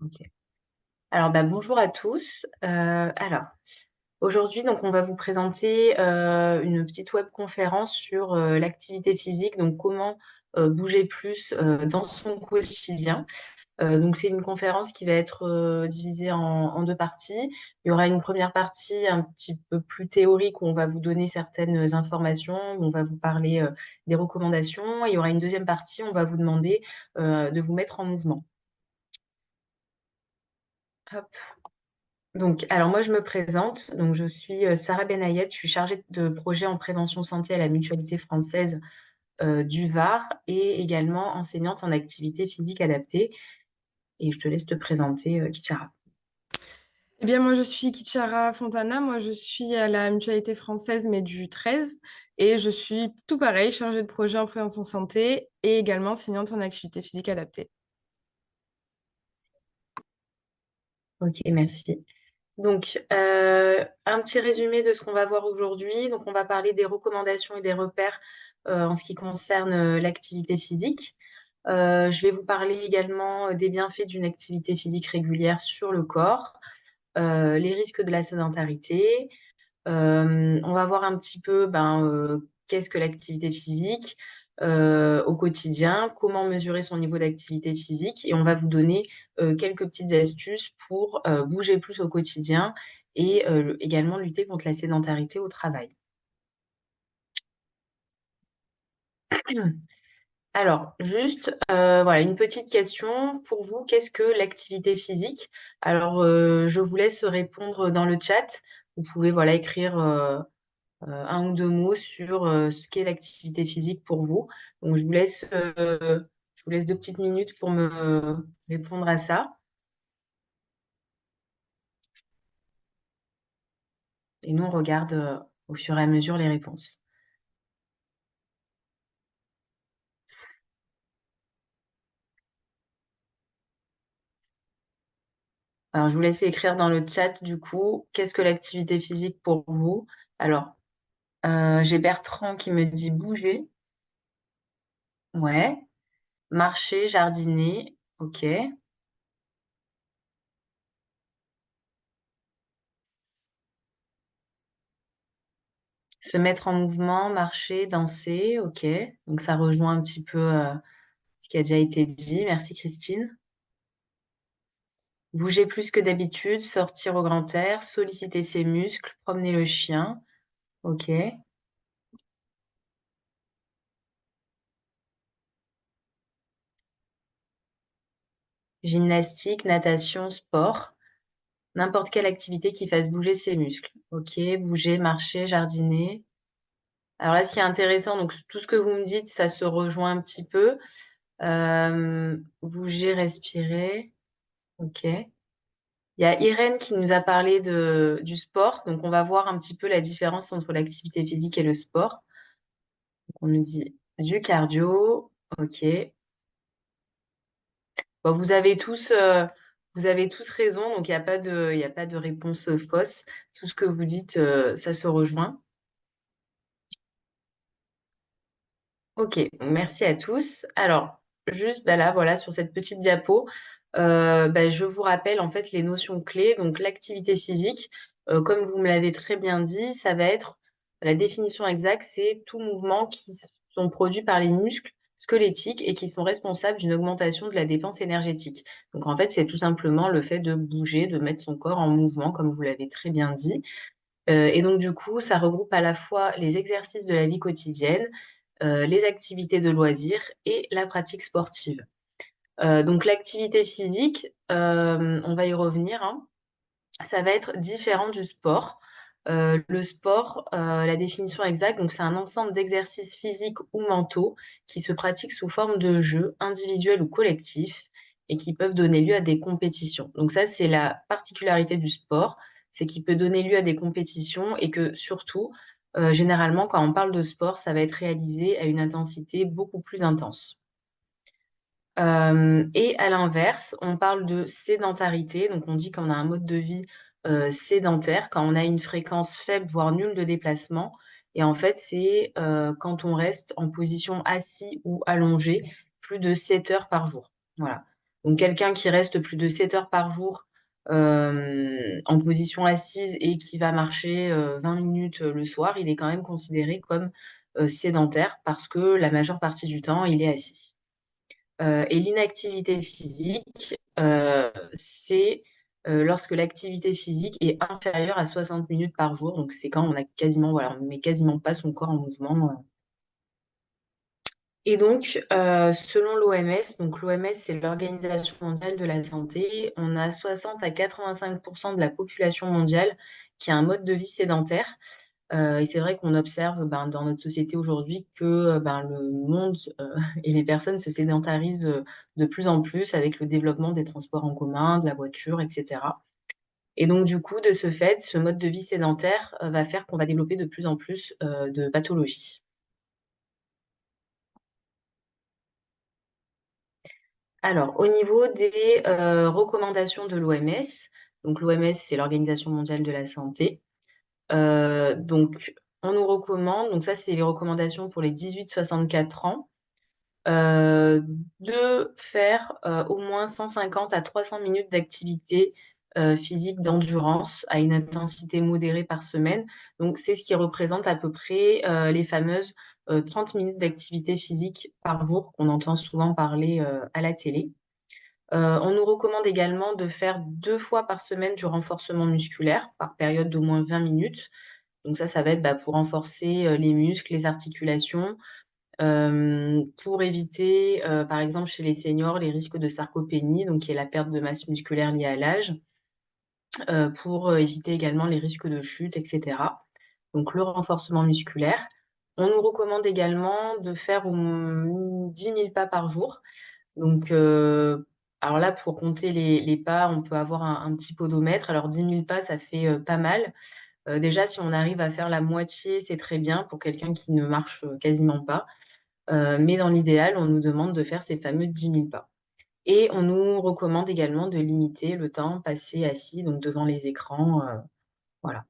OK. Alors, bonjour à tous. Aujourd'hui, donc on va vous présenter, une petite webconférence sur, l'activité physique, donc comment, bouger plus, dans son quotidien. Donc c'est une conférence qui va être, divisée en 2 parties. Il y aura une première partie un petit peu plus théorique où on va vous donner certaines informations, où on va vous parler, des recommandations. Et il y aura une deuxième partie, on va vous demander, de vous mettre en mouvement. Hop. Donc, alors moi, je me présente. Donc, je suis Sarah Benayed. Je suis chargée de projet en prévention santé à la Mutualité française du Var et également enseignante en activité physique adaptée. Et je te laisse te présenter, Kichara. Eh bien, moi, je suis Kichara Fontana. Moi, je suis à la Mutualité française, mais du 13. Et je suis tout pareil, chargée de projet en prévention santé et également enseignante en activité physique adaptée. Ok, merci. Donc, un petit résumé de ce qu'on va voir aujourd'hui. Donc, on va parler des recommandations et des repères en ce qui concerne l'activité physique. Je vais vous parler également des bienfaits d'une activité physique régulière sur le corps, les risques de la sédentarité. On va voir un petit peu qu'est-ce que l'activité physique au quotidien, comment mesurer son niveau d'activité physique, et on va vous donner quelques petites astuces pour bouger plus au quotidien et également lutter contre la sédentarité au travail. Alors, juste, voilà, une petite question pour vous. Qu'est-ce que l'activité physique? Alors, je vous laisse répondre dans le chat. Vous pouvez, voilà, écrire, un ou 2 mots sur, ce qu'est l'activité physique pour vous. Donc je vous laisse 2 petites minutes pour me répondre à ça, et nous on regarde, au fur et à mesure les réponses. Alors je vous laisse écrire dans le chat du coup, qu'est-ce que l'activité physique pour vous? Alors, j'ai Bertrand qui me dit: «Bouger». Ouais. Marcher, jardiner, OK. Se mettre en mouvement, marcher, danser, OK. Donc ça rejoint un petit peu, ce qui a déjà été dit. Merci Christine. Bouger plus que d'habitude, sortir au grand air, solliciter ses muscles, promener le chien. OK. Gymnastique, natation, sport. N'importe quelle activité qui fasse bouger ses muscles. OK. Bouger, marcher, jardiner. Alors là, ce qui est intéressant, donc tout ce que vous me dites, ça se rejoint un petit peu. Bouger, respirer. OK. Il y a Irène qui nous a parlé du sport. Donc, on va voir un petit peu la différence entre l'activité physique et le sport. Donc, on nous dit du cardio. OK. Bon, vous avez tous raison. Donc, il y a pas de réponse fausse. Tout ce que vous dites, ça se rejoint. OK, merci à tous. Alors, juste, là, voilà, sur cette petite diapo, je vous rappelle, en fait, les notions clés. Donc l'activité physique, comme vous me l'avez très bien dit, ça va être la définition exacte, c'est tout mouvement qui sont produits par les muscles squelettiques et qui sont responsables d'une augmentation de la dépense énergétique. Donc en fait, c'est tout simplement le fait de bouger, de mettre son corps en mouvement, comme vous l'avez très bien dit. Et donc du coup, ça regroupe à la fois les exercices de la vie quotidienne, les activités de loisirs et la pratique sportive. Donc l'activité physique, on va y revenir, hein, ça va être différent du sport. Le sport, la définition exacte, donc c'est un ensemble d'exercices physiques ou mentaux qui se pratiquent sous forme de jeux individuels ou collectifs et qui peuvent donner lieu à des compétitions. Donc ça, c'est la particularité du sport, c'est qu'il peut donner lieu à des compétitions et que surtout, généralement, quand on parle de sport, ça va être réalisé à une intensité beaucoup plus intense. Et à l'inverse, on parle de sédentarité, donc on dit qu'on a un mode de vie, sédentaire, quand on a une fréquence faible, voire nulle de déplacement, et en fait, c'est, quand on reste en position assis ou allongé plus de 7 heures par jour. Voilà. Donc quelqu'un qui reste plus de 7 heures par jour en position assise et qui va marcher 20 minutes le soir, il est quand même considéré comme sédentaire parce que la majeure partie du temps, il est assis. Et l'inactivité physique, c'est lorsque l'activité physique est inférieure à 60 minutes par jour. Donc c'est quand on a quasiment, voilà, on met quasiment pas son corps en mouvement. Et donc, selon l'OMS, donc l'OMS, c'est l'Organisation mondiale de la santé, on a 60 à 85 de la population mondiale qui a un mode de vie sédentaire. Et c'est vrai qu'on observe, ben, dans notre société aujourd'hui que, ben, le monde, et les personnes se sédentarisent, de plus en plus avec le développement des transports en commun, de la voiture et cetera. Et donc du coup, de ce fait, ce mode de vie sédentaire, va faire qu'on va développer de plus en plus, de pathologies. Alors, au niveau des recommandations de l'OMS, donc l'OMS, c'est l'Organisation mondiale de la santé. Donc, on nous recommande, donc ça, c'est les recommandations pour les 18-64 ans, euh, de faire au moins 150 à 300 minutes d'activité physique d'endurance à une intensité modérée par semaine. Donc, c'est ce qui représente à peu près les fameuses 30 minutes d'activité physique par jour qu'on entend souvent parler à la télé. On nous recommande également de faire 2 fois par semaine du renforcement musculaire par période d'au moins 20 minutes. Donc ça va être, bah, pour renforcer, les muscles, les articulations, pour éviter, par exemple chez les seniors, les risques de sarcopénie, donc qui est la perte de masse musculaire liée à l'âge, pour, éviter également les risques de chute et cetera. Donc le renforcement musculaire. On nous recommande également de faire 10 000 pas par jour. Donc, alors là, pour compter les pas, on peut avoir un petit podomètre. Alors 10 000 pas, ça fait, pas mal. Déjà, si on arrive à faire la moitié, c'est très bien pour quelqu'un qui ne marche, quasiment pas. Mais dans l'idéal, on nous demande de faire ces fameux 10 000 pas. Et on nous recommande également de limiter le temps passé assis, donc devant les écrans, voilà.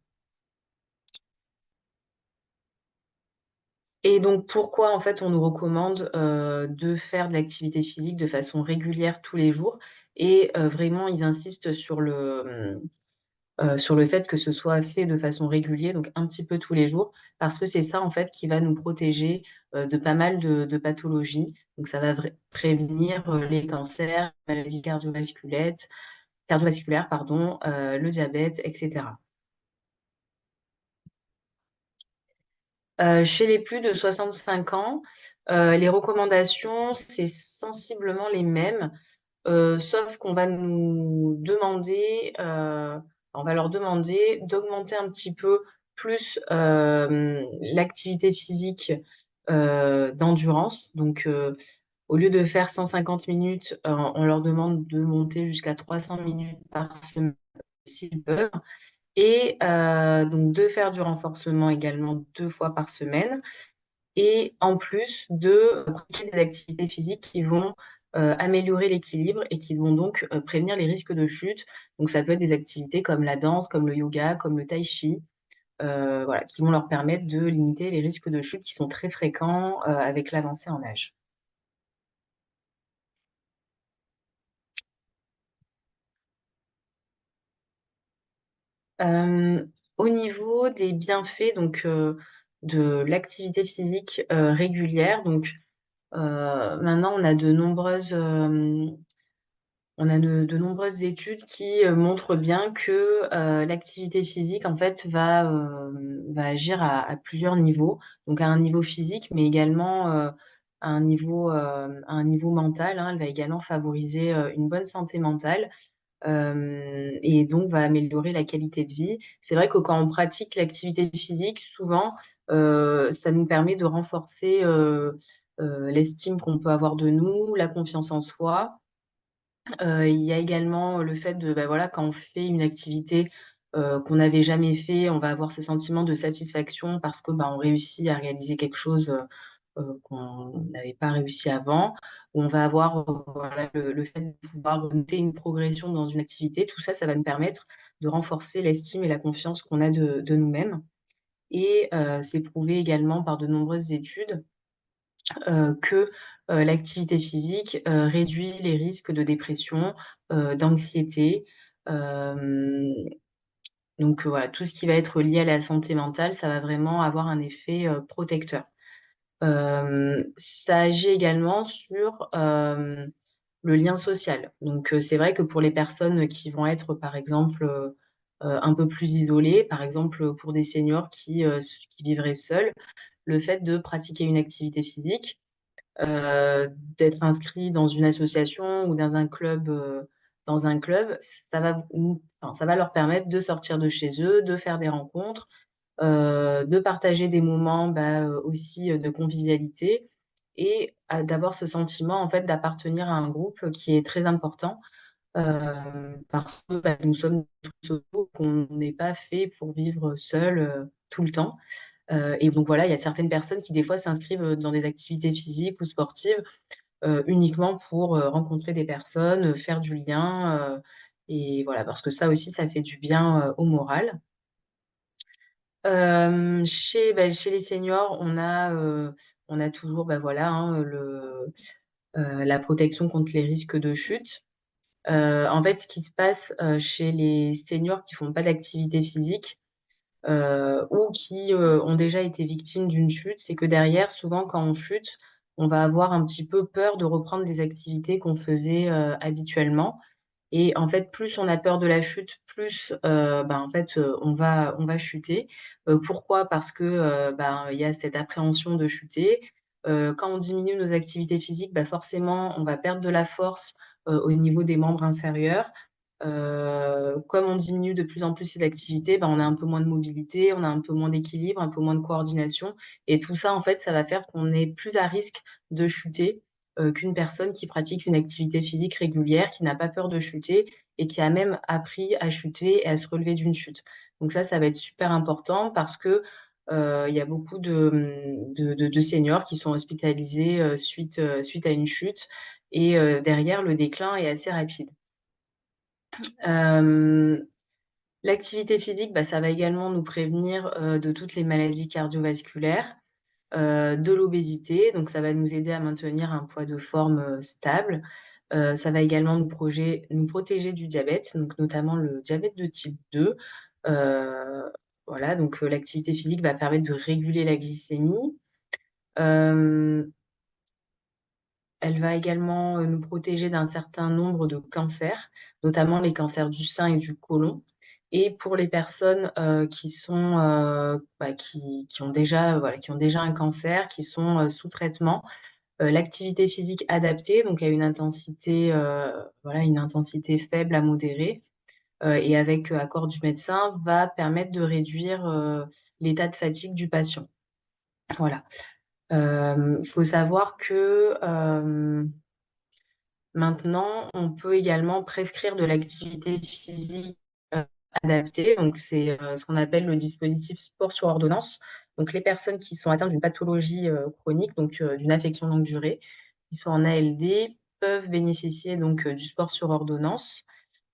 Et donc pourquoi, en fait, on nous recommande, de faire de l'activité physique de façon régulière tous les jours? Et vraiment, ils insistent sur le fait que ce soit fait de façon régulière, donc un petit peu tous les jours, parce que c'est ça, en fait, qui va nous protéger, de pas mal de pathologies. Donc ça va prévenir, les cancers, les maladies cardiovasculaires, pardon, le diabète et cetera. Chez les plus de 65 ans, les recommandations, c'est sensiblement les mêmes. Sauf qu'on va nous demander, on va leur demander d'augmenter un petit peu plus l'activité physique d'endurance. Donc, au lieu de faire 150 minutes, on leur demande de monter jusqu'à 300 minutes par semaine s'ils peuvent. Et donc de faire du renforcement également 2 fois par semaine et en plus de pratiquer des activités physiques qui vont améliorer l'équilibre et qui vont donc prévenir les risques de chute. Donc ça peut être des activités comme la danse, comme le yoga, comme le tai chi, voilà, qui vont leur permettre de limiter les risques de chute qui sont très fréquents avec l'avancée en âge. Au niveau des bienfaits donc de l'activité physique régulière, donc maintenant on a de nombreuses études qui, montrent bien que, l'activité physique en fait va agir à plusieurs niveaux. Donc à un niveau physique, mais également, à un niveau mental, hein. Elle va également favoriser, une bonne santé mentale, et donc va améliorer la qualité de vie. C'est vrai que quand on pratique l'activité physique, souvent, ça nous permet de renforcer, l'estime qu'on peut avoir de nous, la confiance en soi. Il y a également le fait de, bah, voilà, quand on fait une activité, qu'on n'avait jamais fait, on va avoir ce sentiment de satisfaction parce que, bah, on réussit à réaliser quelque chose, qu'on n'avait pas réussi avant. Ou on va avoir, voilà, le fait de pouvoir noter une progression dans une activité. Tout ça, ça va nous permettre de renforcer l'estime et la confiance qu'on a de nous-mêmes. Et c'est prouvé également par de nombreuses études que l'activité physique réduit les risques de dépression, d'anxiété. Euh, donc voilà, tout ce qui va être lié à la santé mentale, ça va vraiment avoir un effet protecteur. Ça agit également sur le lien social. Donc c'est vrai que pour les personnes qui vont être, par exemple, un peu plus isolées, par exemple pour des seniors qui vivraient seuls, le fait de pratiquer une activité physique, euh, d'être inscrit dans une association ou dans un club, enfin, ça va leur permettre de sortir de chez eux, de faire des rencontres, de partager des moments aussi de convivialité et d'avoir ce sentiment en fait d'appartenir à un groupe qui est très important parce que nous sommes tous sociaux, qu'on n'est pas fait pour vivre seul tout le temps. Et donc voilà, il y a certaines personnes qui des fois s'inscrivent dans des activités physiques ou sportives uniquement pour rencontrer des personnes, faire du lien. Et voilà, parce que ça aussi, ça fait du bien au moral. Chez les seniors, on a toujours voilà, hein, la protection contre les risques de chute. En fait, ce qui se passe chez les seniors qui font pas d'activité physique ou qui ont déjà été victimes d'une chute, c'est que derrière, souvent, quand on chute, on va avoir un petit peu peur de reprendre les activités qu'on faisait habituellement. Et en fait, plus on a peur de la chute, plus en fait, on va chuter. Pourquoi? Parce que il y a cette appréhension de chuter. Quand on diminue nos activités physiques, forcément, on va perdre de la force au niveau des membres inférieurs. Comme on diminue de plus en plus ces activités, on a un peu moins de mobilité, on a un peu moins d'équilibre, un peu moins de coordination. Et tout ça, en fait, ça va faire qu'on est plus à risque de chuter qu'une personne qui pratique une activité physique régulière, qui n'a pas peur de chuter et qui a même appris à chuter et à se relever d'une chute. Donc ça va être super important parce que il y a beaucoup de seniors qui sont hospitalisés suite à une chute et derrière, le déclin est assez rapide. Euh, L'activité physique, ça va également nous prévenir de toutes les maladies cardiovasculaires, de l'obésité, donc ça va nous aider à maintenir un poids de forme stable. Ça va également nous protéger du diabète, donc notamment le diabète de type 2. Euh, voilà, donc l'activité physique va permettre de réguler la glycémie. Euh, Elle va également nous protéger d'un certain nombre de cancers, notamment les cancers du sein et du côlon. Et pour les personnes qui ont déjà, voilà, qui ont déjà un cancer, qui sont sous traitement, l'activité physique adaptée, donc à une intensité faible à modérée, et avec accord du médecin, va permettre de réduire l'état de fatigue du patient. Voilà. Faut savoir que maintenant, on peut également prescrire de l'activité physique euh, adaptée. Donc, c'est ce qu'on appelle le dispositif sport sur ordonnance. Donc, les personnes qui sont atteintes d'une pathologie chronique, donc d'une affection longue durée, qui sont en ALD, peuvent bénéficier donc du sport sur ordonnance.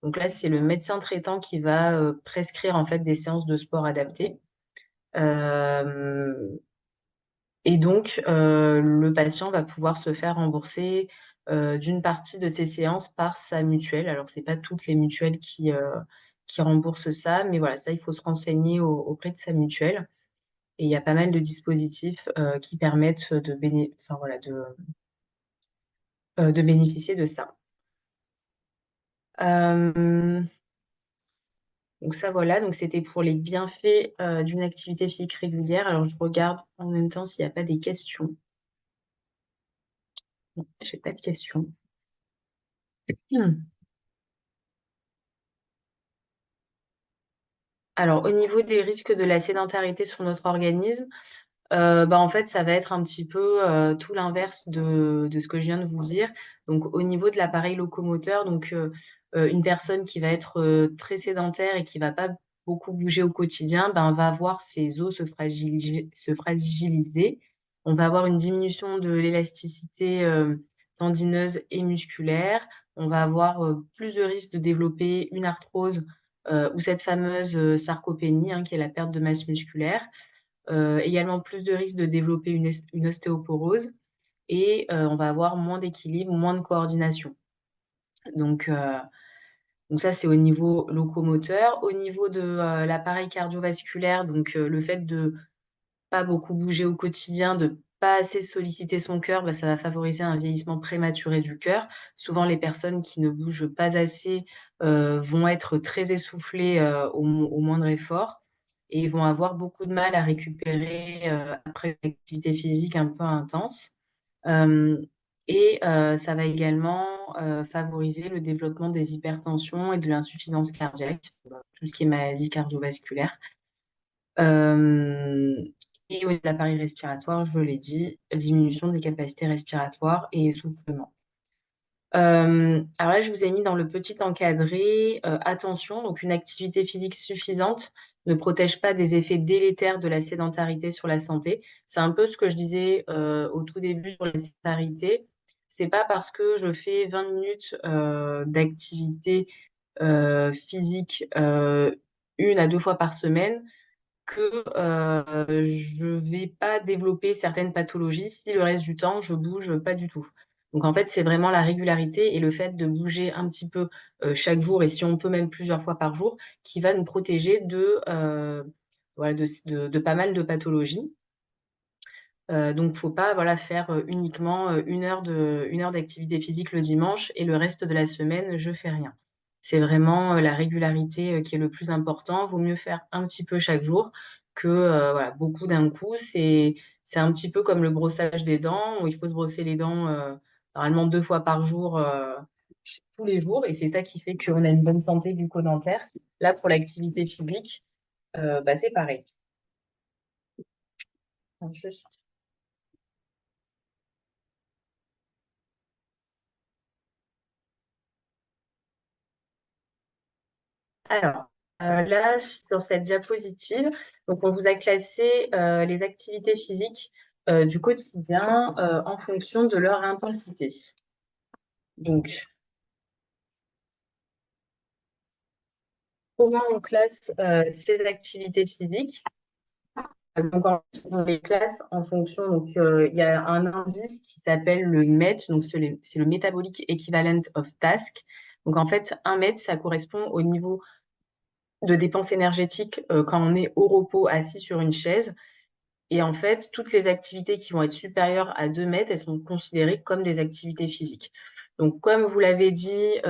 Donc là, c'est le médecin traitant qui va prescrire en fait des séances de sport adaptées. Euh, et donc, le patient va pouvoir se faire rembourser d'une partie de ses séances par sa mutuelle. Alors, c'est pas toutes les mutuelles qui remboursent ça, mais voilà, ça, il faut se renseigner auprès de sa mutuelle. Et il y a pas mal de dispositifs qui permettent de bénéficier de ça. Euh, donc ça, voilà, donc c'était pour les bienfaits d'une activité physique régulière. Alors, je regarde en même temps s'il n'y a pas des questions. Non, je n'ai pas de questions. Alors, au niveau des risques de la sédentarité sur notre organisme, en fait, ça va être un petit peu tout l'inverse de ce que je viens de vous dire. Donc, au niveau de l'appareil locomoteur, une personne qui va être très sédentaire et qui va pas beaucoup bouger au quotidien, va voir ses os se fragiliser. On va avoir une diminution de l'élasticité tendineuse et musculaire. On va avoir plus de risques de développer une arthrose ou cette fameuse sarcopénie, hein, qui est la perte de masse musculaire. Également plus de risques de développer une ostéoporose. et on va avoir moins d'équilibre, moins de coordination. Donc heu, donc ça, c'est au niveau locomoteur. Au niveau de, l'appareil cardiovasculaire, le fait de pas beaucoup bouger au quotidien, de pas assez solliciter son cœur, bah, ça va favoriser un vieillissement prématuré du cœur. Souvent, les personnes qui ne bougent pas assez, vont être très essoufflées, au moindre effort et vont avoir beaucoup de mal à récupérer, après une activité physique un peu intense. Hem Ça va également, favoriser le développement des hypertensions et de l'insuffisance cardiaque, tout ce qui est maladie cardiovasculaire. Hem Et au niveau de l'appareil respiratoire, je l'ai dit, diminution des capacités respiratoires et essoufflement. Alors là, je vous ai mis dans le petit encadré, attention, donc une activité physique suffisante ne protège pas des effets délétères de la sédentarité sur la santé. C'est un peu ce que je disais, au tout début sur la sédentarité. C'est pas parce que je fais 20 minutes, d'activité, physique, 1 à 2 fois par semaine que, je vais pas développer certaines pathologies si le reste du temps je bouge pas du tout. Donc en fait, c'est vraiment la régularité et le fait de bouger un petit peu, chaque jour et si on peut même plusieurs fois par jour, qui va nous protéger de, voilà, de pas mal de pathologies. Donc faut pas, voilà, faire, uniquement, 1 heure d'activité physique le dimanche et le reste de la semaine, je fais rien. C'est vraiment, la régularité, qui est le plus important. Vaut mieux faire un petit peu chaque jour que, voilà, beaucoup d'un coup. C'est un petit peu comme le brossage des dents, où il faut se brosser les dents, normalement 2 fois par jour, tous les jours et c'est ça qui fait qu'on a une bonne santé bucco-dentaire. Là, pour l'activité physique, bah, c'est pareil. Juste Alors, là, sur cette diapositive, donc on vous a classé, les activités physiques, du quotidien, en fonction de leur intensité. Donc, comment on classe, ces activités physiques? Donc en fait, on les classe en fonction il y a un indice qui s'appelle le MET, donc c'est le Metabolic Equivalent of Task. Donc en fait, 1 MET, ça correspond au niveau de dépenses énergétiques, quand on est au repos, assis sur une chaise. Et en fait, toutes les activités qui vont être supérieures à 2 mètres, elles sont considérées comme des activités physiques. Donc comme vous l'avez dit,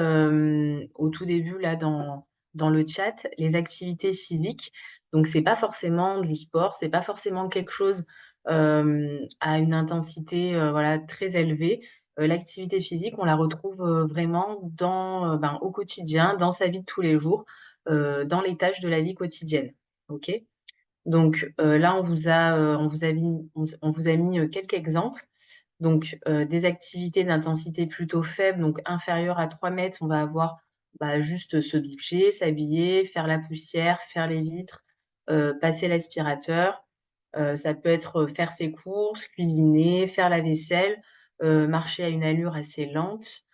au tout début là dans le chat, les activités physiques, donc c'est pas forcément du sport, c'est pas forcément quelque chose, à une intensité, voilà très élevée. L'activité physique, on la retrouve, vraiment au quotidien, dans sa vie de tous les jours, dans les tâches de la vie quotidienne. OK? Là, on vous a mis, quelques exemples. Des activités d'intensité plutôt faible, donc inférieure à 3 mètres, on va avoir, bah, juste se doucher, s'habiller, faire la poussière, faire les vitres, passer l'aspirateur. Ça peut être, faire ses courses, cuisiner, faire la vaisselle, marcher à une allure assez lente,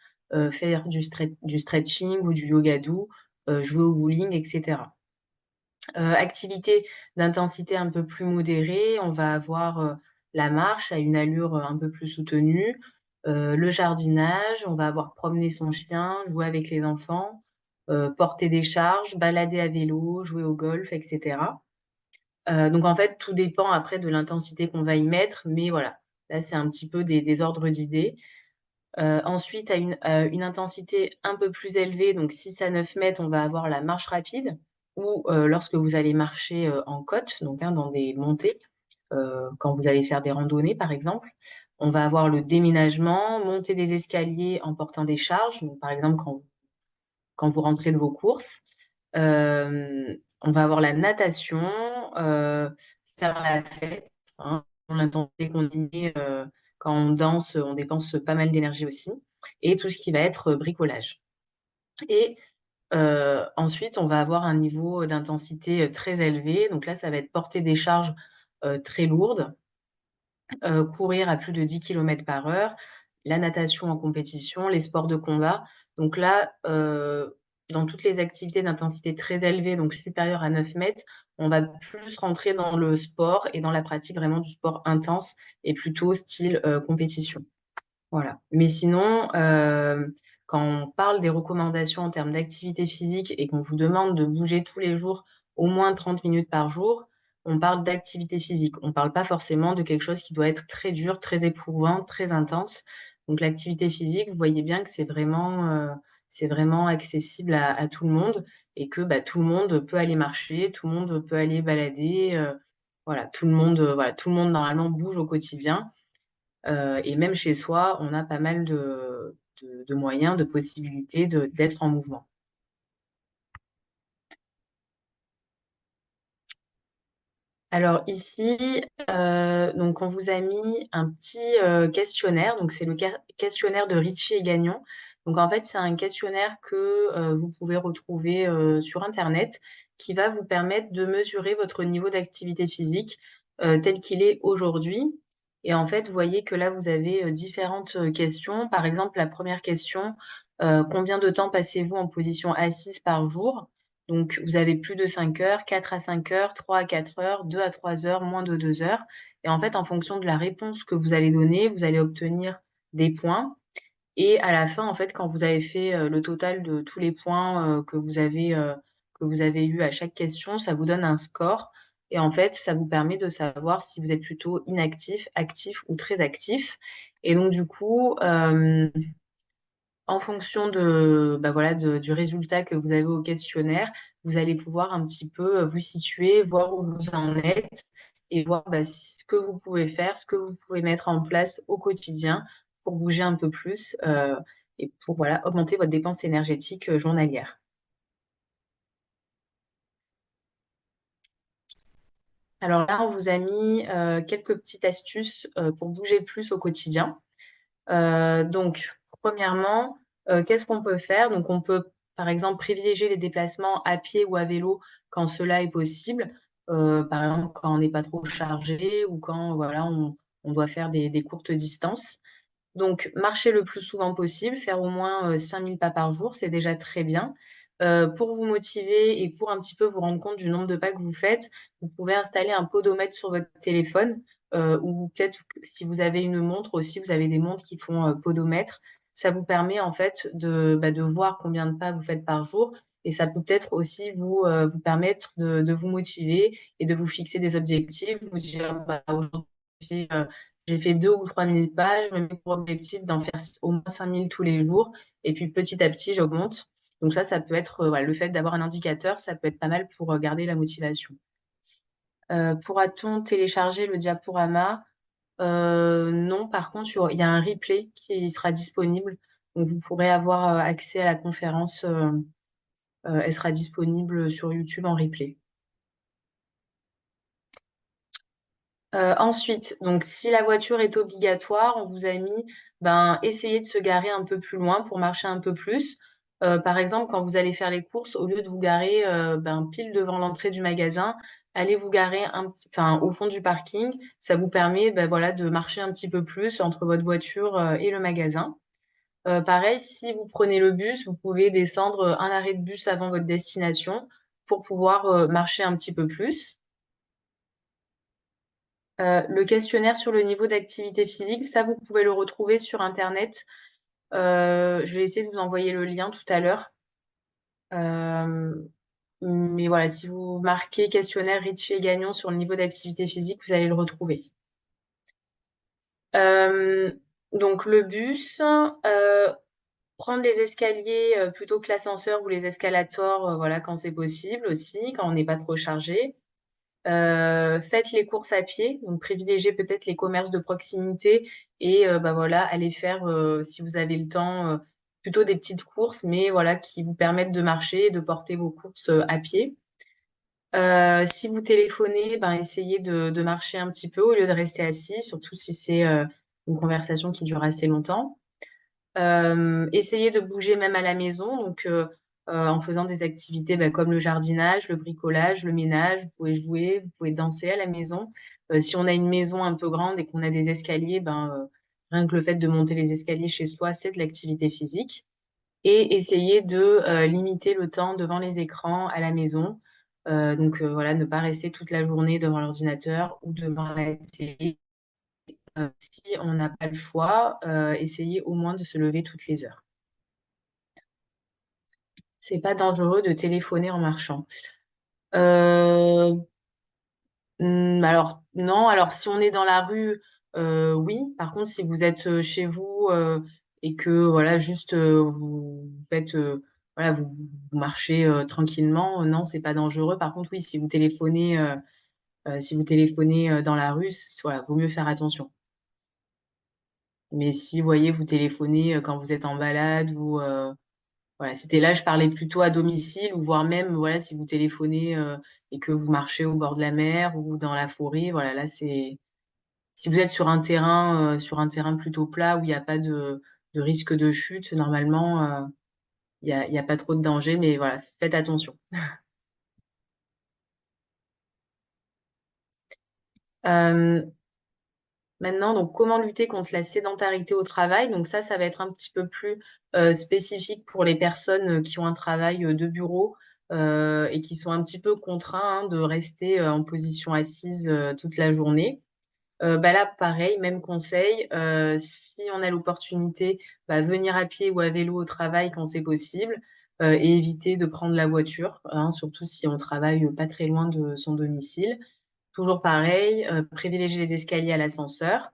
faire du stretching ou du yoga doux, jouer au bowling et cetera. Activité d'intensité un peu plus modérée, on va avoir, la marche à une allure, un peu plus soutenue, le jardinage, on va avoir promener son chien, jouer avec les enfants, porter des charges, balader à vélo, jouer au golf et cetera. Donc en fait, tout dépend après de l'intensité qu'on va y mettre, mais voilà, là, c'est un petit peu des ordres d'idées. Ensuite, à une intensité un peu plus élevée, donc 6 à 9 mètres, on va avoir la marche rapide ou lorsque vous allez marcher, en côte, dans des montées, quand vous allez faire des randonnées, par exemple. On va avoir le déménagement, monter des escaliers en portant des charges, donc par exemple quand vous rentrez de vos courses. On va avoir la natation, faire la fête, hein, l'intensité qu'on y met, quand on danse, on dépense pas mal d'énergie aussi et tout ce qui va être, bricolage et ensuite, on va avoir un niveau d'intensité, très élevé. Donc là, ça va être porter des charges, très lourdes, courir à plus de 10 kilomètres par heure, la natation en compétition, les sports de combat. Donc là, dans toutes les activités d'intensité très élevée, donc supérieure à 9 mètres, on va plus rentrer dans le sport et dans la pratique vraiment du sport intense et plutôt style compétition. Voilà. Mais sinon, quand on parle des recommandations en termes d'activité physique et qu'on vous demande de bouger tous les jours au moins 30 minutes par jour, on parle d'activité physique. On parle pas forcément de quelque chose qui doit être très dur, très éprouvant, très intense. Donc l'activité physique, vous voyez bien que c'est vraiment accessible à tout le monde et que, bah, tout le monde peut aller marcher, tout le monde peut aller balader, voilà, tout le monde normalement bouge au quotidien. Et même chez soi, on a pas mal de moyens, de possibilités d'être en mouvement. Alors ici, donc on vous a mis un petit, questionnaire, donc c'est le questionnaire de Ritchie et Gagnon. Donc en fait, c'est un questionnaire que, vous pouvez retrouver, sur internet, qui va vous permettre de mesurer votre niveau d'activité physique, tel qu'il est aujourd'hui. Et en fait, vous voyez que là, vous avez, différentes, questions. Par exemple, la première question, combien de temps passez-vous en position assise par jour? Donc, vous avez plus de 5 heures, 4 à 5 heures, 3 à 4 heures, 2 à 3 heures, moins de 2 heures. Et en fait, en fonction de la réponse que vous allez donner, vous allez obtenir des points. Et à la fin, en fait, quand vous avez fait, le total de tous les points, que vous avez eu à chaque question, ça vous donne un score. Et en fait, ça vous permet de savoir si vous êtes plutôt inactif, actif ou très actif. Et donc du coup, en fonction de, bah, voilà, du résultat que vous avez au questionnaire, vous allez pouvoir un petit peu, vous situer, voir où vous en êtes et voir, bah, ce que vous pouvez faire, ce que vous pouvez mettre en place au quotidien pour bouger un peu plus, et pour, voilà, augmenter votre dépense énergétique, journalière. Alors là, on vous a mis, quelques petites astuces, pour bouger plus au quotidien. Donc premièrement, qu'est-ce qu'on peut faire? Donc on peut, par exemple, privilégier les déplacements à pied ou à vélo quand cela est possible. Par exemple, quand on n'est pas trop chargé ou quand, voilà, on doit faire des courtes distances. Donc marcher le plus souvent possible, faire au moins, 5 000 pas par jour, c'est déjà très bien. Pour vous motiver et pour un petit peu vous rendre compte du nombre de pas que vous faites, vous pouvez installer un podomètre sur votre téléphone, ou peut-être que si vous avez une montre aussi, vous avez des montres qui font, podomètre. Ça vous permet en fait de, bah, de voir combien de pas vous faites par jour et ça peut peut-être aussi vous, vous permettre de vous motiver et de vous fixer des objectifs, vous dire: «Bah, aujourd'hui, j'ai fait 2 ou 3 000 pas, je me mets pour objectif d'en faire au moins 5 000 tous les jours et puis petit à petit j'augmente. Donc ça peut être, voilà, le fait d'avoir un indicateur, ça peut être pas mal pour, garder la motivation. Pourra-t-on télécharger le diaporama? Non, par contre, il y a un replay qui sera disponible, donc vous pourrez avoir, accès à la conférence, elle sera disponible sur YouTube en replay. Ensuite, donc si la voiture est obligatoire, on vous a mis, ben, essayez de se garer un peu plus loin pour marcher un peu plus. Par exemple, quand vous allez faire les courses, au lieu de vous garer, ben, pile devant l'entrée du magasin, allez vous garer au fond du parking. Ça vous permet, bah, voilà, de marcher un petit peu plus entre votre voiture, et le magasin. Pareil, si vous prenez le bus, vous pouvez descendre, un arrêt de bus avant votre destination pour pouvoir, marcher un petit peu plus. Le questionnaire sur le niveau d'activité physique, ça, vous pouvez le retrouver sur internet. Je vais essayer de vous envoyer le lien tout à l'heure. Hem, mais voilà, si vous marquez questionnaire Ritchie et Gagnon sur le niveau d'activité physique, vous allez le retrouver. Hem, donc le bus, prendre les escaliers, plutôt que l'ascenseur ou les escalators, voilà, quand c'est possible aussi, quand on n'est pas trop chargé. Faites les courses à pied, donc privilégiez peut-être les commerces de proximité et bah, voilà, allez faire, si vous avez le temps, plutôt des petites courses, mais voilà, qui vous permettent de marcher et de porter vos courses, à pied. Si vous téléphonez, ben, essayez de marcher un petit peu au lieu de rester assis, surtout si c'est, une conversation qui dure assez longtemps. Essayez de bouger même à la maison, donc en faisant des activités, bah, comme le jardinage, le bricolage, le ménage. Vous pouvez jouer, vous pouvez danser à la maison. Si on a une maison un peu grande et qu'on a des escaliers, ben, rien que le fait de monter les escaliers chez soi, c'est de l'activité physique et essayer de, limiter le temps devant les écrans à la maison. Donc voilà, ne pas rester toute la journée devant l'ordinateur ou devant la télé. Si on n'a pas le choix, essayez au moins de se lever toutes les heures. C'est pas dangereux de téléphoner en marchant. Euh, alors non, alors si on est dans la rue, oui. Par contre, si vous êtes chez vous et que voilà, juste vous faites, voilà, vous marchez tranquillement, non, c'est pas dangereux. Par contre, oui, si vous téléphonez dans la rue, voilà, vaut mieux faire attention. Mais si, vous voyez, vous téléphonez quand vous êtes en balade ou voilà, c'était là, je parlais plutôt à domicile ou voire même, voilà, si vous téléphonez et que vous marchez au bord de la mer ou dans la forêt, voilà, là, c'est si vous êtes sur un terrain plutôt plat où il n'y a pas de risque de chute, normalement, il y a pas trop de danger, mais voilà, faites attention. Euh, Maintenant, donc, comment lutter contre la sédentarité au travail? Donc ça va être un petit peu plus spécifique pour les personnes qui ont un travail de bureau et qui sont un petit peu contraints hein, de rester en position assise toute la journée. Bah là, pareil, même conseil. Si on a l'opportunité, bah, venir à pied ou à vélo au travail quand c'est possible et éviter de prendre la voiture, hein, surtout si on travaille pas très loin de son domicile. Toujours pareil, privilégier les escaliers à l'ascenseur.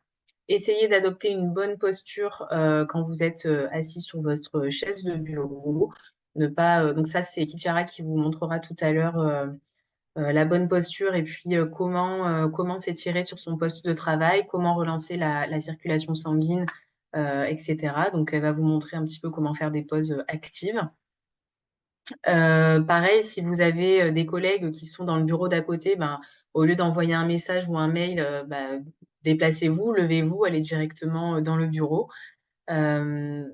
Essayez d'adopter une bonne posture quand vous êtes assis sur votre chaise de bureau. Ne pas, donc ça, c'est Kichara qui vous montrera tout à l'heure la bonne posture et puis comment s'étirer sur son poste de travail, comment relancer la circulation sanguine, etc. Donc, elle va vous montrer un petit peu comment faire des pauses actives. Pareil, si vous avez des collègues qui sont dans le bureau d'à côté, ben, au lieu d'envoyer un message ou un mail, bah, déplacez-vous, levez-vous, allez directement dans le bureau. Euh,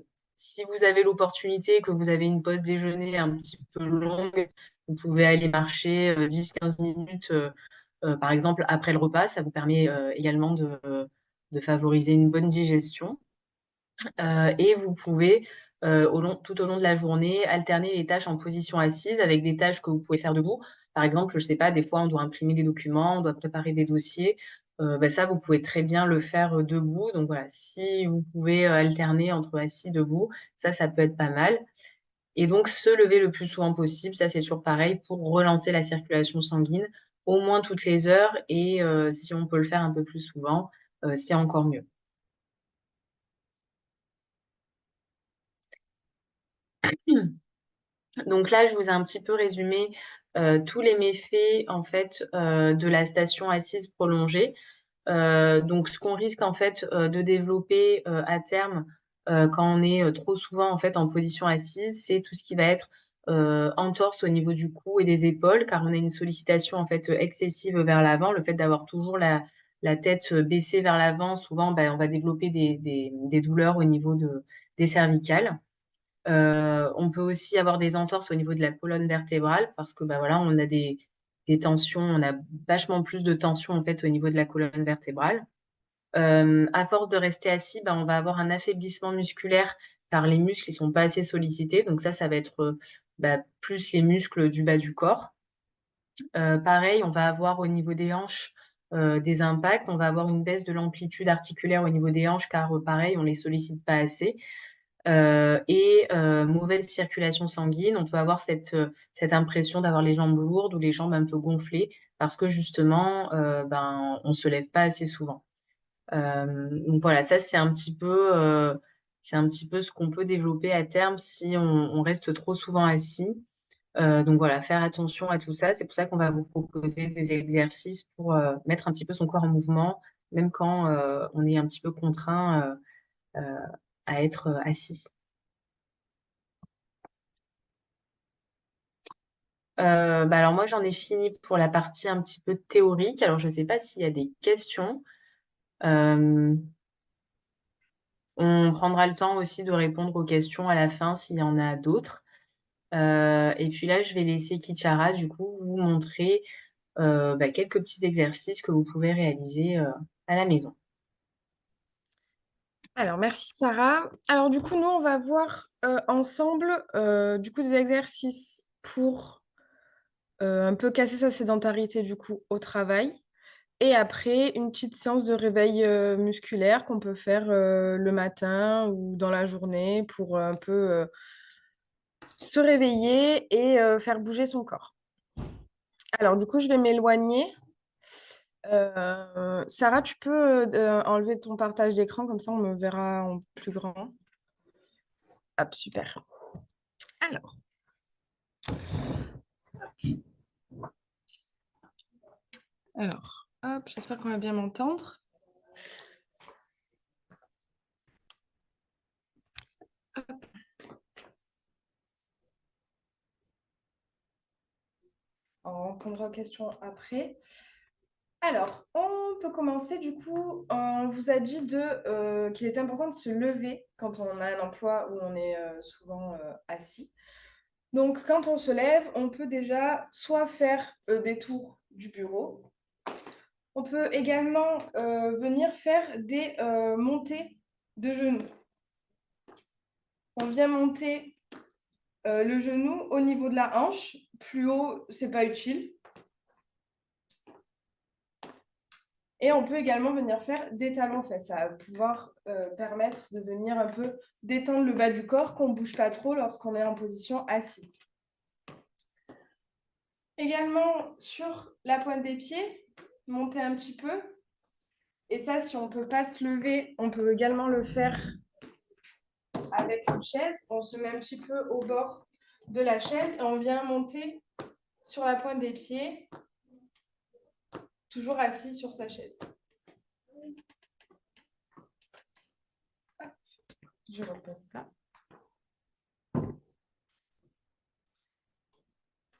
Si vous avez l'opportunité, que vous avez une pause déjeuner un petit peu longue, vous pouvez aller marcher 10-15 minutes, par exemple, après le repas. Ça vous permet également de favoriser une bonne digestion. Et vous pouvez, tout au long de la journée, alterner les tâches en position assise avec des tâches que vous pouvez faire debout. Par exemple, je sais pas, des fois, on doit imprimer des documents, on doit préparer des dossiers. Bah, ça, vous pouvez très bien le faire debout. Donc voilà, si vous pouvez alterner entre assis et debout, ça peut être pas mal. Et donc, se lever le plus souvent possible, ça, c'est toujours pareil pour relancer la circulation sanguine, au moins toutes les heures. Et si on peut le faire un peu plus souvent, c'est encore mieux. Donc là, je vous ai un petit peu résumé tous les méfaits en fait de la station assise prolongée. Donc, ce qu'on risque en fait de développer à terme quand on est trop souvent en fait en position assise, c'est tout ce qui va être entorse au niveau du cou et des épaules, car on a une sollicitation en fait excessive vers l'avant. Le fait d'avoir toujours la tête baissée vers l'avant, souvent, ben, on va développer des douleurs au niveau des cervicales. On peut aussi avoir des entorses au niveau de la colonne vertébrale parce que bah voilà, on a des tensions, on a vachement plus de tension en fait au niveau de la colonne vertébrale. À force de rester assis, bah, on va avoir un affaiblissement musculaire car les muscles ils sont pas assez sollicités. Donc ça va être bah, plus les muscles du bas du corps. Pareil, on va avoir au niveau des hanches des impacts. On va avoir une baisse de l'amplitude articulaire au niveau des hanches car pareil, on les sollicite pas assez. Et mauvaise circulation sanguine, on peut avoir cette impression d'avoir les jambes lourdes ou les jambes un peu gonflées parce que justement, ben, on se lève pas assez souvent. Donc voilà, ça c'est un petit peu ce qu'on peut développer à terme si on reste trop souvent assis. Donc voilà, faire attention à tout ça. C'est pour ça qu'on va vous proposer des exercices pour mettre un petit peu son corps en mouvement, même quand on est un petit peu contraint à être assis. Bah alors moi j'en ai fini pour la partie un petit peu théorique. Alors je ne sais pas s'il y a des questions. Euh, on prendra le temps aussi de répondre aux questions à la fin s'il y en a d'autres. Et puis là je vais laisser Kichara du coup vous montrer bah, quelques petits exercices que vous pouvez réaliser à la maison. Alors, merci Sarah. Alors, du coup, nous, on va voir ensemble du coup, des exercices pour un peu casser sa sédentarité du coup au travail. Et après, une petite séance de réveil musculaire qu'on peut faire le matin ou dans la journée pour un peu se réveiller et faire bouger son corps. Alors, du coup, je vais m'éloigner. Sarah, tu peux enlever ton partage d'écran, comme ça on me verra en plus grand. Hop, super. Alors, hop, j'espère qu'on va bien m'entendre. On répondra aux questions après. Alors, on peut commencer du coup. On vous a dit qu'il est important de se lever quand on a un emploi où on est souvent assis. Donc, quand on se lève, on peut déjà soit faire des tours du bureau. On peut également venir faire des montées de genoux. On vient monter le genou au niveau de la hanche. Plus haut, c'est pas utile. Et on peut également venir faire des talons-fesses. Ça va pouvoir permettre de venir un peu détendre le bas du corps, qu'on ne bouge pas trop lorsqu'on est en position assise. Également sur la pointe des pieds, monter un petit peu. Et ça, si on ne peut pas se lever, on peut également le faire avec une chaise. On se met un petit peu au bord de la chaise et on vient monter sur la pointe des pieds, toujours assis sur sa chaise. Je repose ça.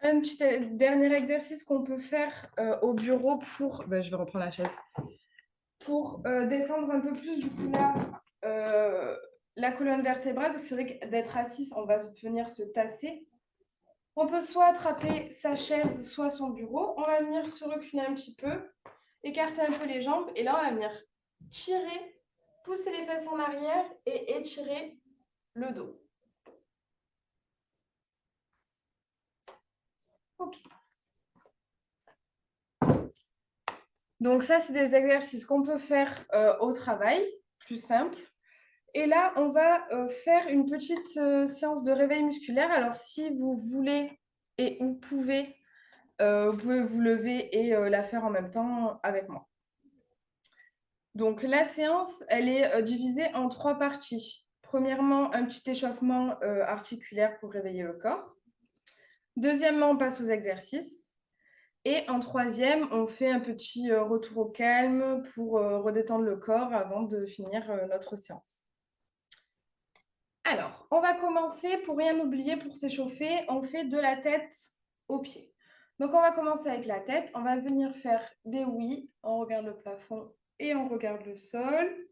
Un petit dernier exercice qu'on peut faire au bureau pour... je vais reprendre la chaise. Pour détendre un peu plus, du coup, là, la colonne vertébrale. C'est vrai que d'être assis, on va venir se tasser. On peut soit attraper sa chaise, soit son bureau. On va venir se reculer un petit peu, écarter un peu les jambes. Et là, on va venir tirer, pousser les fesses en arrière et étirer le dos. Ok. Donc ça, c'est des exercices qu'on peut faire au travail, plus simple. Et là, on va faire une petite séance de réveil musculaire. Alors, si vous voulez et vous pouvez vous lever et la faire en même temps avec moi. Donc, la séance, elle est divisée en 3 parties. Premièrement, un petit échauffement articulaire pour réveiller le corps. Deuxièmement, on passe aux exercices. Et en troisième, on fait un petit retour au calme pour redétendre le corps avant de finir notre séance. Alors, on va commencer, pour rien oublier, pour s'échauffer, on fait de la tête aux pieds. Donc, on va commencer avec la tête. On va venir faire des oui. On regarde le plafond et on regarde le sol.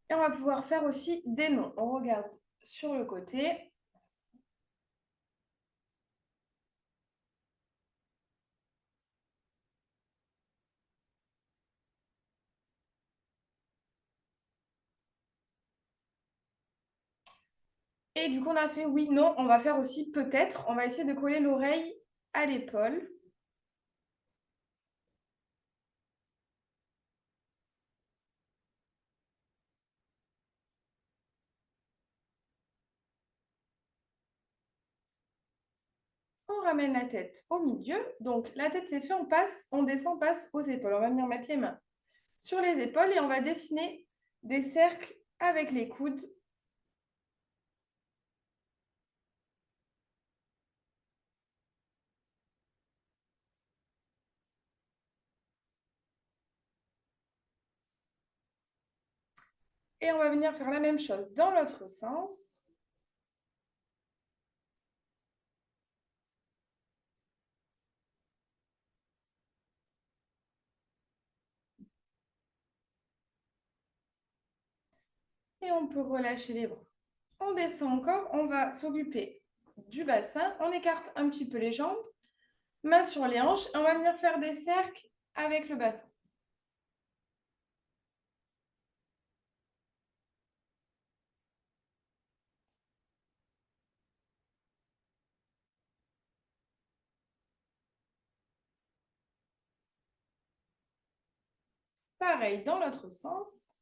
Et on va pouvoir faire aussi des non. On regarde sur le côté. Et du coup, on a fait oui, non. On va faire aussi peut-être. On va essayer de coller l'oreille à l'épaule. On ramène la tête au milieu. Donc, la tête, c'est fait. On passe, on descend, on passe aux épaules. On va venir mettre les mains sur les épaules et on va dessiner des cercles avec les coudes. Et on va venir faire la même chose dans l'autre sens. Et on peut relâcher les bras. On descend encore, on va s'occuper du bassin. On écarte un petit peu les jambes, mains sur les hanches. Et on va venir faire des cercles avec le bassin. Pareil dans l'autre sens.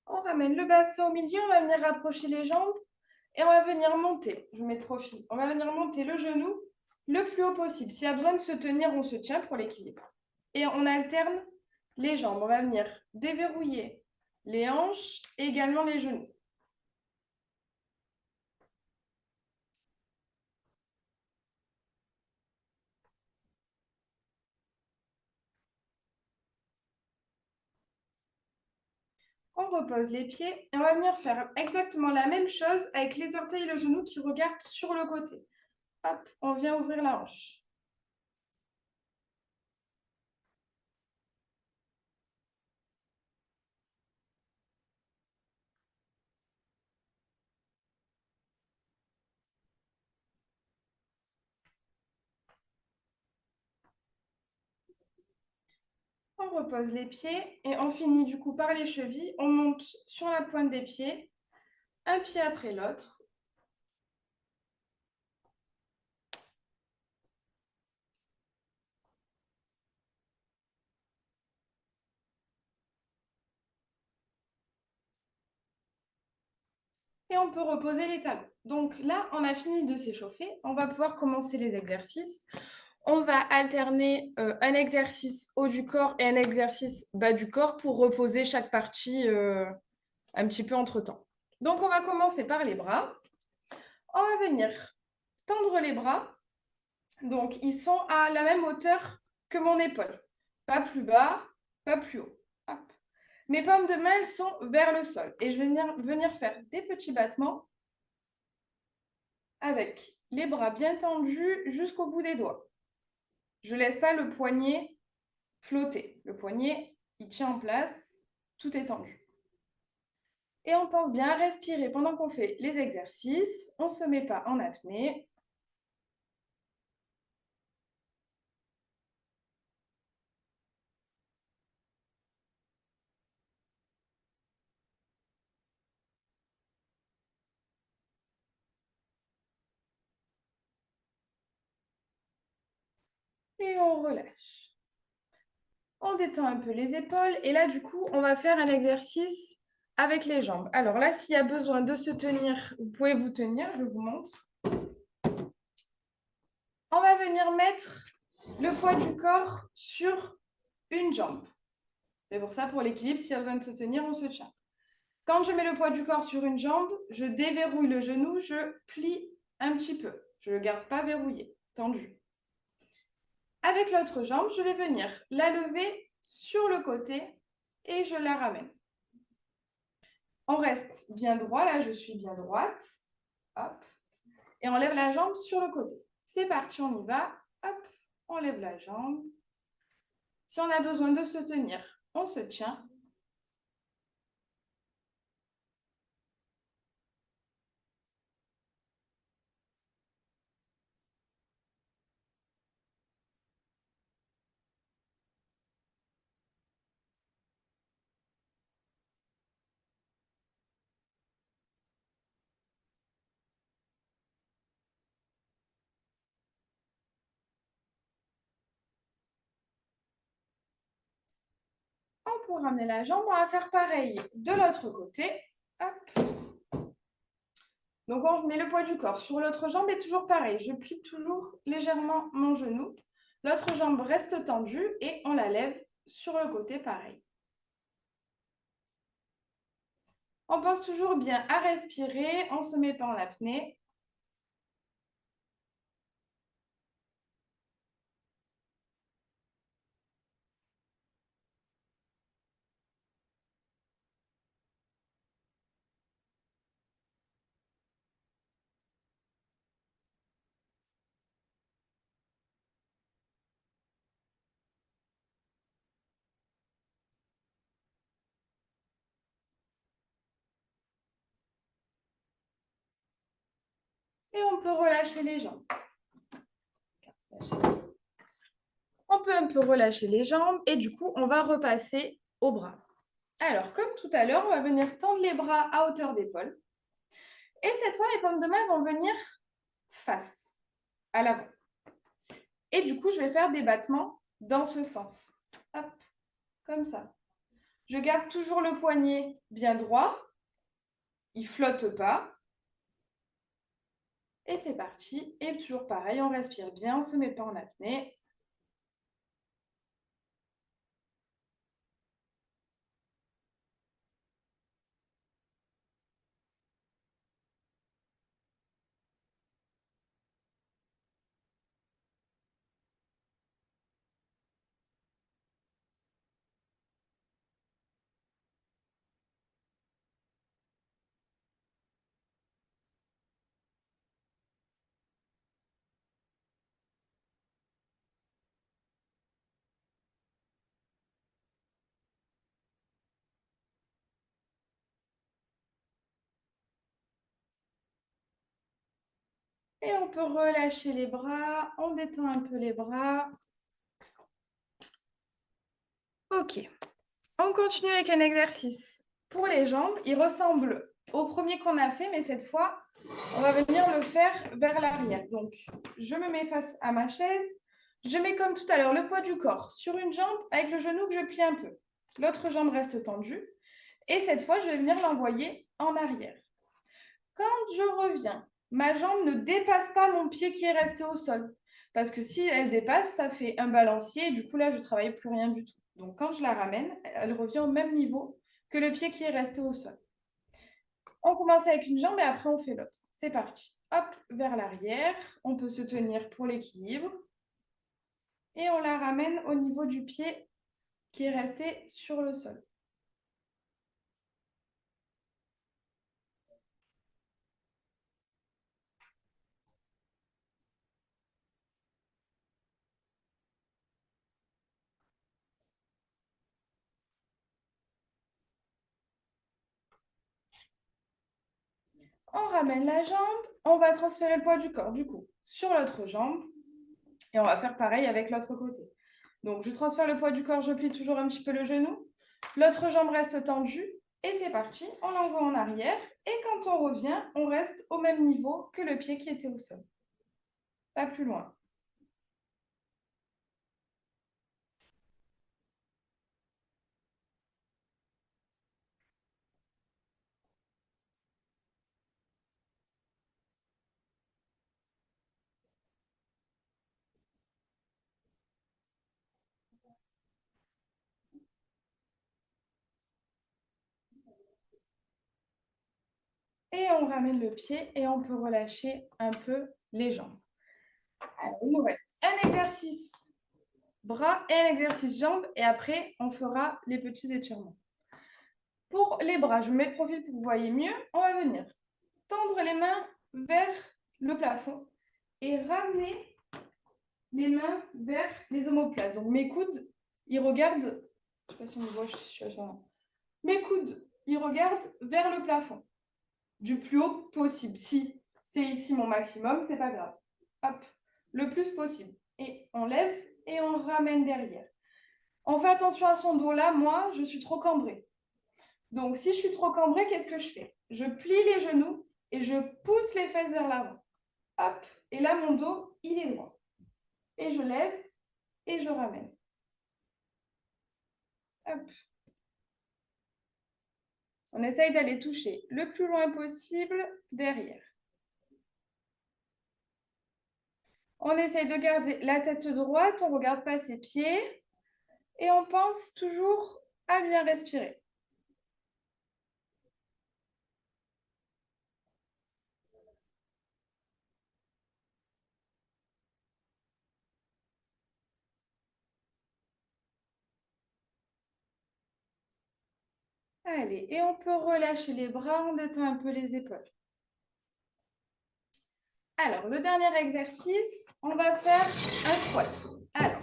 On ramène le bassin au milieu, on va venir rapprocher les jambes et on va venir monter. Je mets de profil. On va venir monter le genou le plus haut possible. S'il y a besoin de se tenir, on se tient pour l'équilibre. Et on alterne les jambes. On va venir déverrouiller les hanches et également les genoux. On repose les pieds et on va venir faire exactement la même chose avec les orteils et le genou qui regardent sur le côté. Hop, on vient ouvrir la hanche. On repose les pieds et on finit du coup par les chevilles. On monte sur la pointe des pieds, un pied après l'autre. Et on peut reposer les talons. Donc là, on a fini de s'échauffer. On va pouvoir commencer les exercices. On va alterner un exercice haut du corps et un exercice bas du corps pour reposer chaque partie un petit peu entre-temps. Donc, on va commencer par les bras. On va venir tendre les bras. Donc, ils sont à la même hauteur que mon épaule. Pas plus bas, pas plus haut. Hop. Mes paumes de main, elles sont vers le sol. Et je vais venir faire des petits battements avec les bras bien tendus jusqu'au bout des doigts. Je ne laisse pas le poignet flotter. Le poignet, il tient en place, tout est tendu. Et on pense bien à respirer pendant qu'on fait les exercices. On ne se met pas en apnée. Et on relâche. On détend un peu les épaules. Et là, du coup, on va faire un exercice avec les jambes. Alors là, s'il y a besoin de se tenir, vous pouvez vous tenir. Je vous montre. On va venir mettre le poids du corps sur une jambe. C'est pour ça, pour l'équilibre, s'il y a besoin de se tenir, on se tient. Quand je mets le poids du corps sur une jambe, je déverrouille le genou, je plie un petit peu. Je ne le garde pas verrouillé, tendu. Avec l'autre jambe, je vais venir la lever sur le côté et je la ramène. On reste bien droit, là je suis bien droite. Hop. Et on lève la jambe sur le côté. C'est parti, on y va. Hop, on lève la jambe. Si on a besoin de se tenir, on se tient. On peut ramener la jambe, on va faire pareil de l'autre côté. Hop. Donc, on met le poids du corps sur l'autre jambe et toujours pareil. Je plie toujours légèrement mon genou. L'autre jambe reste tendue et on la lève sur le côté pareil. On pense toujours bien à respirer, on ne se met pas en apnée. Et on peut relâcher les jambes. On peut un peu relâcher les jambes et du coup, on va repasser aux bras. Alors, comme tout à l'heure, on va venir tendre les bras à hauteur d'épaule. Et cette fois, mes pommes de main vont venir face, à l'avant. Et du coup, je vais faire des battements dans ce sens. Hop, comme ça. Je garde toujours le poignet bien droit. Il ne flotte pas. Et c'est parti. Et toujours pareil, on respire bien, on ne se met pas en apnée. Et on peut relâcher les bras. On détend un peu les bras. Ok. On continue avec un exercice pour les jambes. Il ressemble au premier qu'on a fait, mais cette fois, on va venir le faire vers l'arrière. Donc, je me mets face à ma chaise. Je mets comme tout à l'heure le poids du corps sur une jambe avec le genou que je plie un peu. L'autre jambe reste tendue. Et cette fois, je vais venir l'envoyer en arrière. Quand je reviens, ma jambe ne dépasse pas mon pied qui est resté au sol. Parce que si elle dépasse, ça fait un balancier et du coup, là, je ne travaille plus rien du tout. Donc, quand je la ramène, elle revient au même niveau que le pied qui est resté au sol. On commence avec une jambe et après, on fait l'autre. C'est parti. Hop, vers l'arrière. On peut se tenir pour l'équilibre. Et on la ramène au niveau du pied qui est resté sur le sol. On ramène la jambe. On va transférer le poids du corps, du coup, sur l'autre jambe. Et on va faire pareil avec l'autre côté. Donc, je transfère le poids du corps, je plie toujours un petit peu le genou. L'autre jambe reste tendue. Et c'est parti, on l'envoie en arrière. Et quand on revient, on reste au même niveau que le pied qui était au sol. Pas plus loin. Et on ramène le pied et on peut relâcher un peu les jambes. Alors, il nous reste un exercice bras et un exercice jambes. Et après, on fera les petits étirements. Pour les bras, je me mets de profil pour que vous voyez mieux. On va venir tendre les mains vers le plafond et ramener les mains vers les omoplates. Donc mes coudes, ils regardent, je ne sais pas si on me voit, je suis à mes coudes, ils regardent vers le plafond, du plus haut possible. Si c'est ici mon maximum, c'est pas grave. Hop, le plus possible. Et on lève et on ramène derrière. On fait attention à son dos là, moi, je suis trop cambrée. Donc si je suis trop cambrée, qu'est-ce que je fais? Je plie les genoux et je pousse les fesses vers l'avant. Hop, et là mon dos, il est droit. Et je lève et je ramène. Hop. On essaye d'aller toucher le plus loin possible derrière. On essaye de garder la tête droite, on ne regarde pas ses pieds et on pense toujours à bien respirer. Allez, et on peut relâcher les bras, on détend un peu les épaules. Alors, le dernier exercice, on va faire un squat. Alors,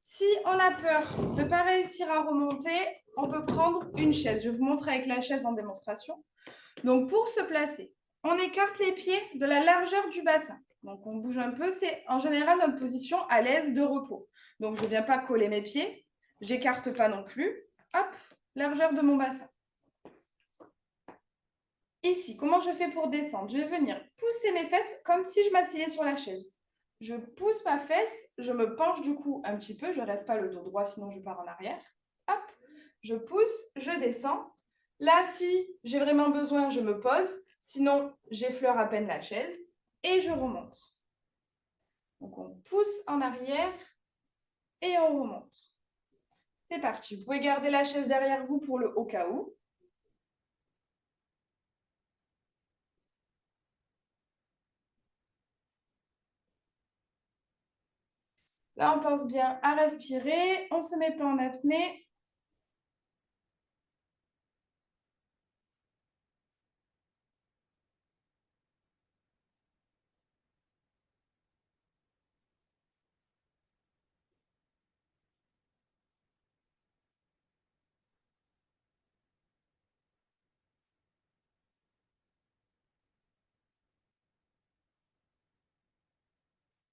si on a peur de ne pas réussir à remonter, on peut prendre une chaise. Je vais vous montrer avec la chaise en démonstration. Donc, pour se placer, on écarte les pieds de la largeur du bassin. Donc, on bouge un peu. C'est en général notre position à l'aise de repos. Donc, je ne viens pas coller mes pieds. J'écarte pas non plus. Hop, largeur de mon bassin. Ici, comment je fais pour descendre? Je vais venir pousser mes fesses comme si je m'asseyais sur la chaise. Je pousse ma fesse, je me penche du coup un petit peu, je ne reste pas le dos droit, sinon je pars en arrière. Hop, je pousse, je descends. Là, si j'ai vraiment besoin, je me pose, sinon j'effleure à peine la chaise et je remonte. Donc on pousse en arrière et on remonte. C'est parti. Vous pouvez garder la chaise derrière vous pour le au cas où. Là, on pense bien à respirer. On ne se met pas en apnée.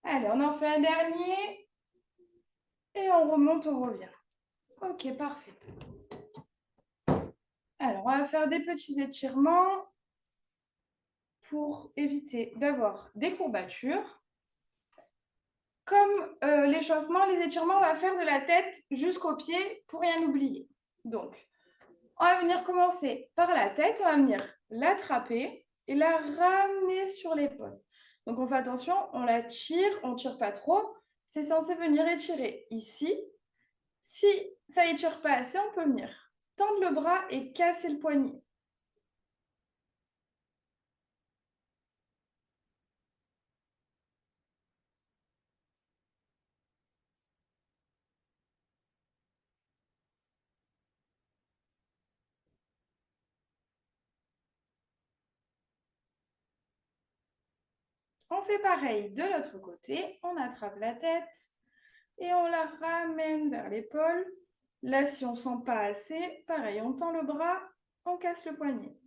Allez, on en fait un dernier. Et on remonte, on revient. Ok, parfait. Alors, on va faire des petits étirements pour éviter d'avoir des courbatures. Comme l'échauffement, les étirements, on va faire de la tête jusqu'aux pieds pour rien oublier. Donc, on va venir commencer par la tête, on va venir l'attraper et la ramener sur l'épaule. Donc, on fait attention, on la tire, on ne tire pas trop. C'est censé venir étirer ici. Si ça étire pas assez, on peut venir tendre le bras et casser le poignet. On fait pareil de l'autre côté, on attrape la tête et on la ramène vers l'épaule. Là, si on ne sent pas assez, pareil, on tend le bras, on casse le poignet.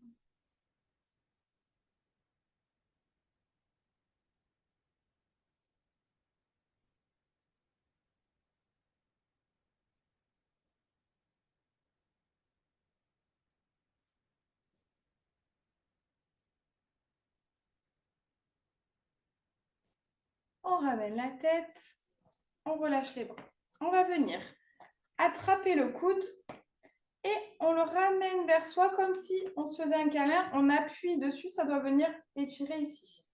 On ramène la tête, on relâche les bras. On va venir attraper le coude et on le ramène vers soi comme si on se faisait un câlin. On appuie dessus, ça doit venir étirer ici.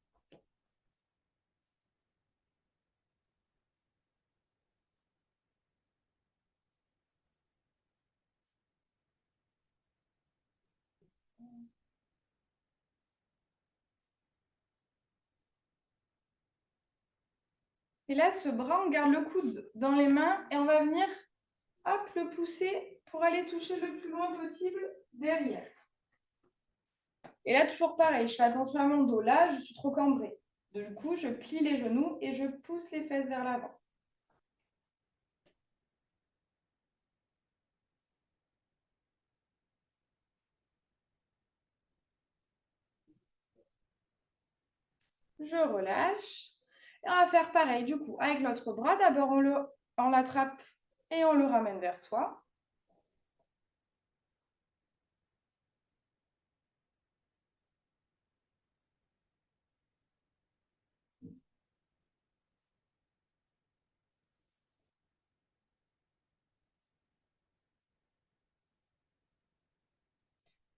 Et là, ce bras, on garde le coude dans les mains et on va venir hop, le pousser pour aller toucher le plus loin possible derrière. Et là, toujours pareil, je fais attention à mon dos. Là, je suis trop cambrée. Du coup, je plie les genoux et je pousse les fesses vers l'avant. Je relâche. Et on va faire pareil, du coup, avec l'autre bras. D'abord, on l'attrape et on le ramène vers soi.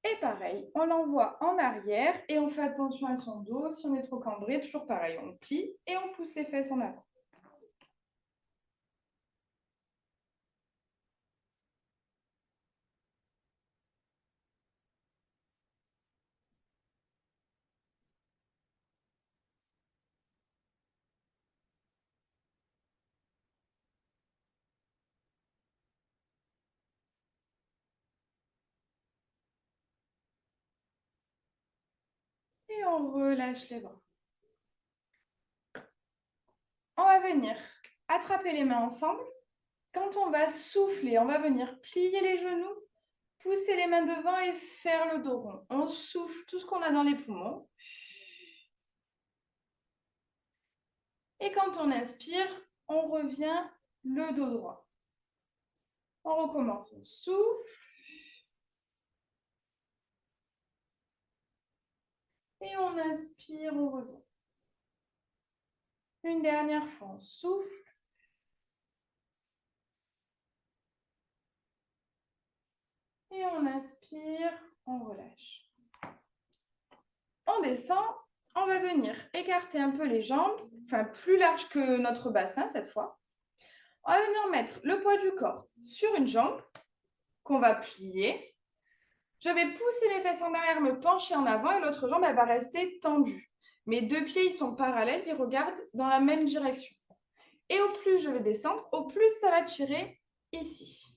Et pareil, on l'envoie en arrière et on fait attention à son dos. Si on est trop cambré, toujours pareil, on plie et on pousse les fesses en avant. Et on relâche les bras. On va venir attraper les mains ensemble. Quand on va souffler, on va venir plier les genoux, pousser les mains devant et faire le dos rond. On souffle tout ce qu'on a dans les poumons. Et quand on inspire, on revient le dos droit. On recommence. On souffle. Et on inspire, on revient. Une dernière fois, on souffle. Et on inspire, on relâche. On descend, on va venir écarter un peu les jambes, enfin plus large que notre bassin cette fois. On va venir mettre le poids du corps sur une jambe qu'on va plier. Je vais pousser mes fesses en arrière, me pencher en avant et l'autre jambe, elle va rester tendue. Mes deux pieds, ils sont parallèles, ils regardent dans la même direction. Et au plus je vais descendre, au plus ça va tirer ici.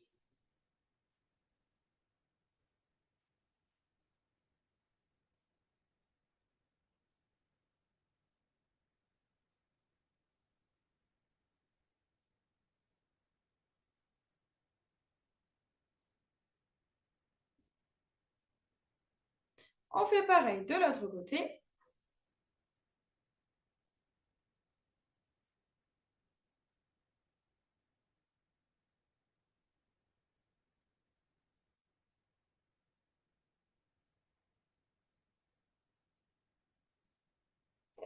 On fait pareil de l'autre côté.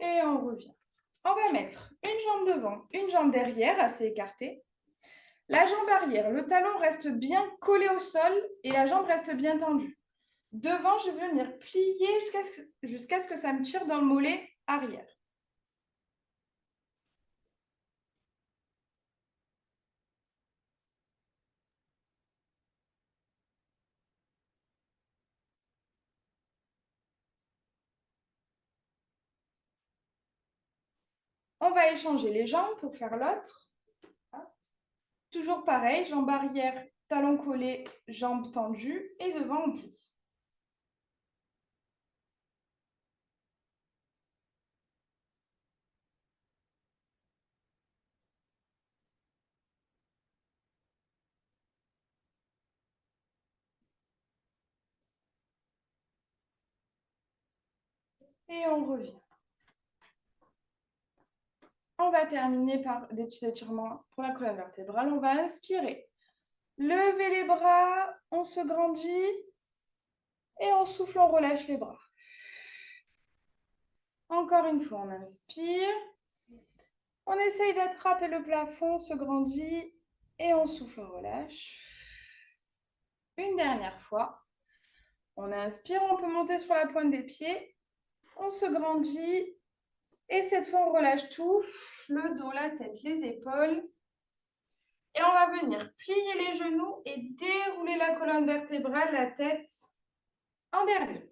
Et on revient. On va mettre une jambe devant, une jambe derrière, assez écartée. La jambe arrière, le talon reste bien collé au sol et la jambe reste bien tendue. Devant, je vais venir plier jusqu'à ce que ça me tire dans le mollet arrière. On va échanger les jambes pour faire l'autre. Toujours pareil, jambe arrière, talon collé, jambe tendue et devant on plie. Et on revient. On va terminer par des petits étirements pour la colonne vertébrale. On va inspirer. Lever les bras, on se grandit et on souffle, on relâche les bras. Encore une fois, on inspire. On essaye d'attraper le plafond, on se grandit et on souffle, on relâche. Une dernière fois. On inspire, on peut monter sur la pointe des pieds. On se grandit et cette fois, on relâche tout. Le dos, la tête, les épaules. Et on va venir plier les genoux et dérouler la colonne vertébrale, la tête en derrière.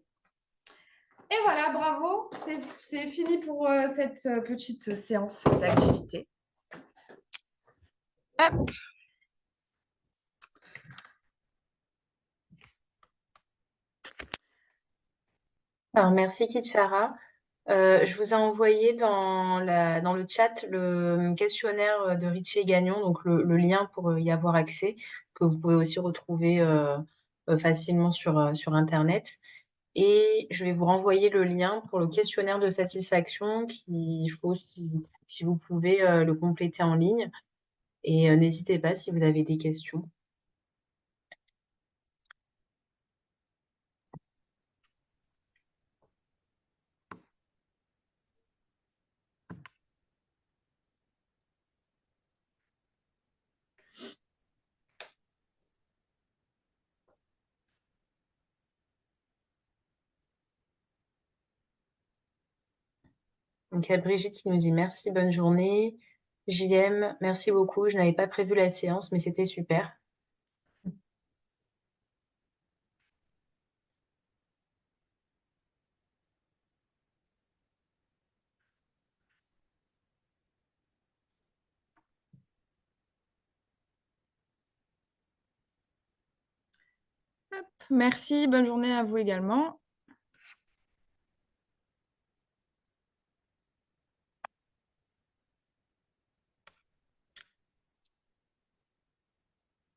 Et voilà, bravo, c'est fini pour cette petite séance d'activité. Hop. Alors, merci Kitchara. Je vous ai envoyé dans le chat le questionnaire de Richie et Gagnon, donc le lien pour y avoir accès, que vous pouvez aussi retrouver facilement sur Internet. Et je vais vous renvoyer le lien pour le questionnaire de satisfaction qu'il faut, si vous pouvez, le compléter en ligne. Et n'hésitez pas si vous avez des questions. Donc, il y a Brigitte qui nous dit merci, bonne journée. JM, merci beaucoup. Je n'avais pas prévu la séance, mais c'était super. Hop. Merci, bonne journée à vous également.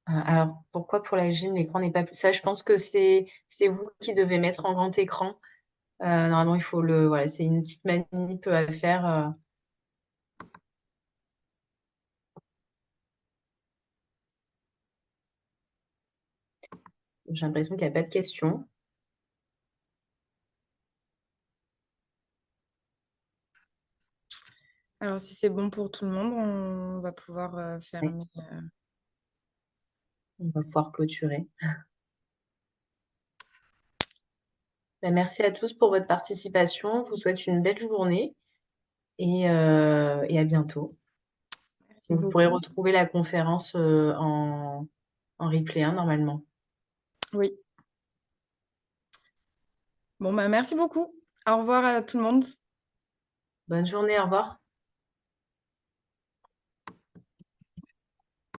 Alors, pourquoi pour la gym, l'écran n'est pas plus... Ça, je pense que c'est vous qui devez mettre en grand écran. Normalement, il faut voilà, c'est une petite manip à faire. J'ai l'impression qu'il n'y a pas de questions. Alors, si c'est bon pour tout le monde, on va pouvoir Oui, fermer. on va pouvoir clôturer. Bah, merci à tous pour votre participation. Je vous souhaite une belle journée et à bientôt. Merci Vous pourrez beaucoup. retrouver la conférence, en replay, hein, normalement. Oui. Bon, bah, merci beaucoup. Au revoir à tout le monde. Bonne journée, au revoir.